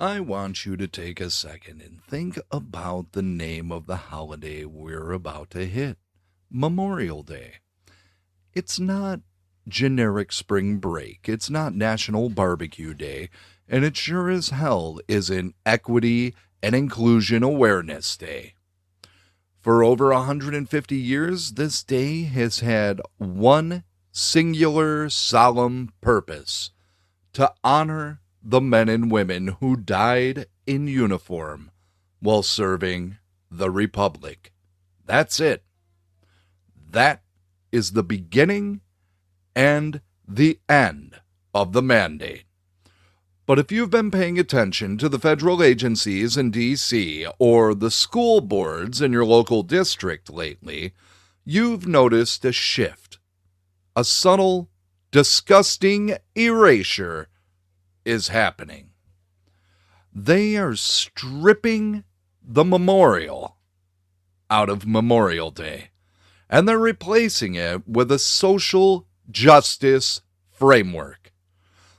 I want you to take a second and think about the name of the holiday we're about to hit Memorial Day. It's not generic spring break, it's not National Barbecue Day, and it sure as hell isn't Equity and Inclusion Awareness Day. For over 150 years, this day has had one singular solemn purpose: to honor the men and women who died in uniform while serving the Republic. That's it. That is the beginning and the end of the mandate. But if you've been paying attention to the federal agencies in D.C. or the school boards in your local district lately, you've noticed a shift. A subtle, disgusting erasure is happening. They are stripping the memorial out of Memorial Day, and they're replacing it with a social justice framework.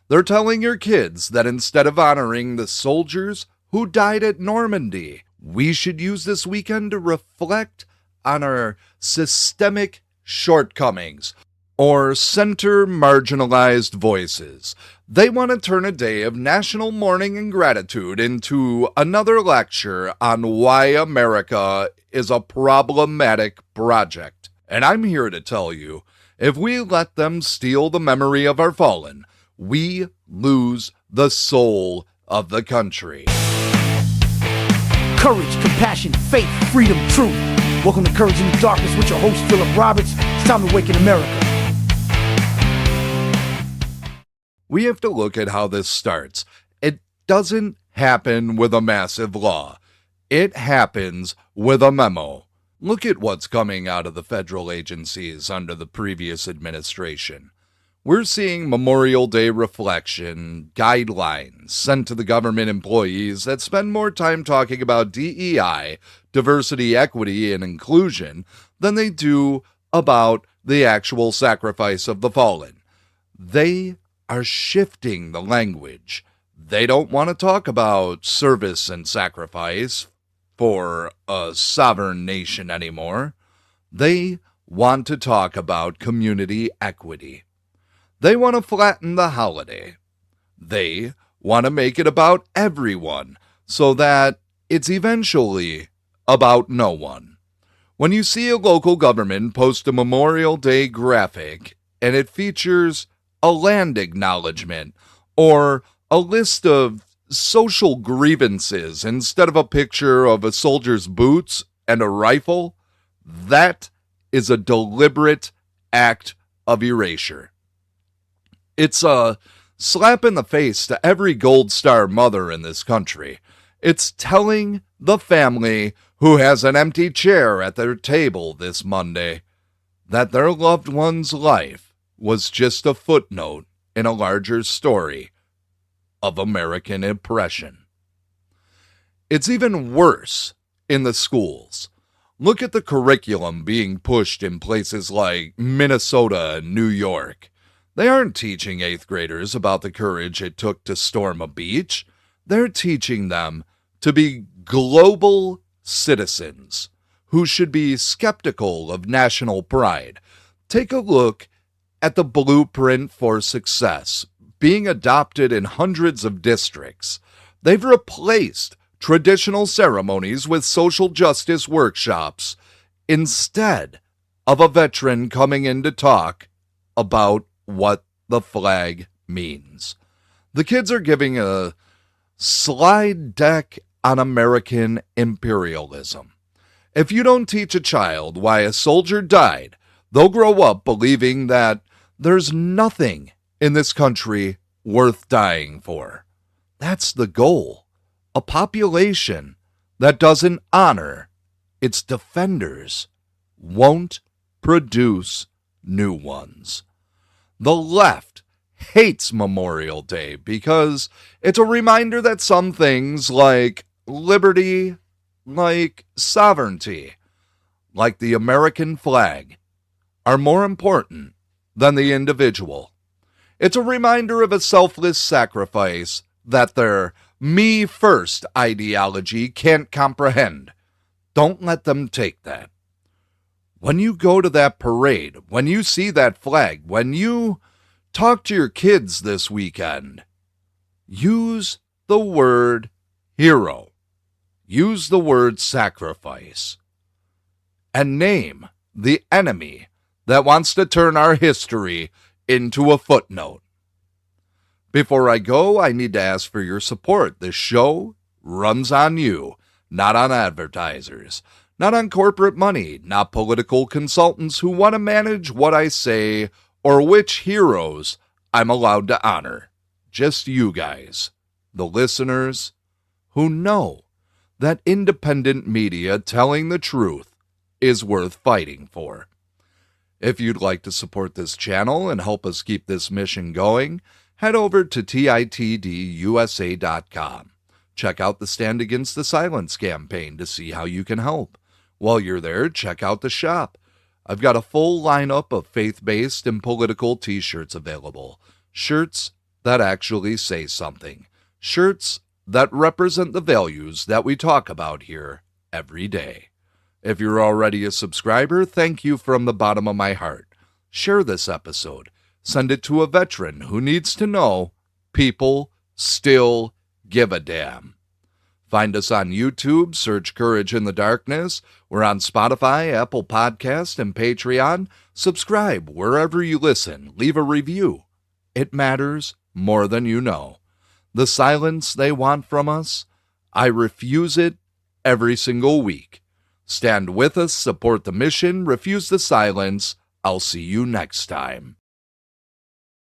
They're telling your kids that instead of honoring the soldiers who died at Normandy, we should use this weekend to reflect on our systemic shortcomings or center marginalized voices. They want to turn a day of national mourning and gratitude into another lecture on why America is a problematic project. And I'm here to tell you, if we let them steal the memory of our fallen, we lose the soul of the country. Courage, compassion, faith, freedom, truth. Welcome to Courage in the Darkness with your host, Philip Roberts. It's time to awaken America. We have to look at how this starts. It doesn't happen with a massive law. It happens with a memo. Look at what's coming out of the federal agencies under the previous administration. We're seeing Memorial Day reflection guidelines sent to the government employees that spend more time talking about DEI, diversity, equity, and inclusion than they do about the actual sacrifice of the fallen. They are shifting the language. They don't want to talk about service and sacrifice for a sovereign nation anymore. They want to talk about community equity. They want to flatten the holiday. They want to make it about everyone so that it's eventually about no one. When you see a local government post a Memorial Day graphic and it features a land acknowledgement or a list of social grievances instead of a picture of a soldier's boots and a rifle, that is a deliberate act of erasure. It's a slap in the face to every Gold Star mother in this country. It's telling the family who has an empty chair at their table this Monday that their loved one's life was just a footnote in a larger story of American oppression. It's even worse in the schools. Look at the curriculum being pushed in places like Minnesota and New York. They aren't teaching 8th graders about the courage it took to storm a beach. They're teaching them to be global citizens who should be skeptical of national pride. Take a look at the blueprint for success being adopted in hundreds of districts. They've replaced traditional ceremonies with social justice workshops instead of a veteran coming in to talk about what the flag means. The kids are giving a slide deck on American imperialism. If you don't teach a child why a soldier died, they'll grow up believing that there's nothing in this country worth dying for. That's the goal. A population that doesn't honor its defenders won't produce new ones. The left hates Memorial Day because it's a reminder that some things like liberty, like sovereignty, like the American flag, are more important than the individual. It's a reminder of a selfless sacrifice that their me first ideology can't comprehend. Don't let them take that. When you go to that parade, when you see that flag, when you talk to your kids this weekend, use the word hero. Use the word sacrifice. And name the enemy that wants to turn our history into a footnote. Before I go, I need to ask for your support. This show runs on you, not on advertisers, not on corporate money, not political consultants who want to manage what I say or which heroes I'm allowed to honor. Just you guys, the listeners, who know that independent media telling the truth is worth fighting for. If you'd like to support this channel and help us keep this mission going, head over to titdusa.com. Check out the Stand Against the Silence campaign to see how you can help. While you're there, check out the shop. I've got a full lineup of faith-based and political t-shirts available. Shirts that actually say something. Shirts that represent the values that we talk about here every day. If you're already a subscriber, thank you from the bottom of my heart. Share this episode. Send it to a veteran who needs to know people still give a damn. Find us on YouTube, search Courage in the Darkness. We're on Spotify, Apple Podcast, and Patreon. Subscribe wherever you listen. Leave a review. It matters more than you know. The silence they want from us, I refuse it every single week. Stand with us, support the mission, refuse the silence. I'll see you next time.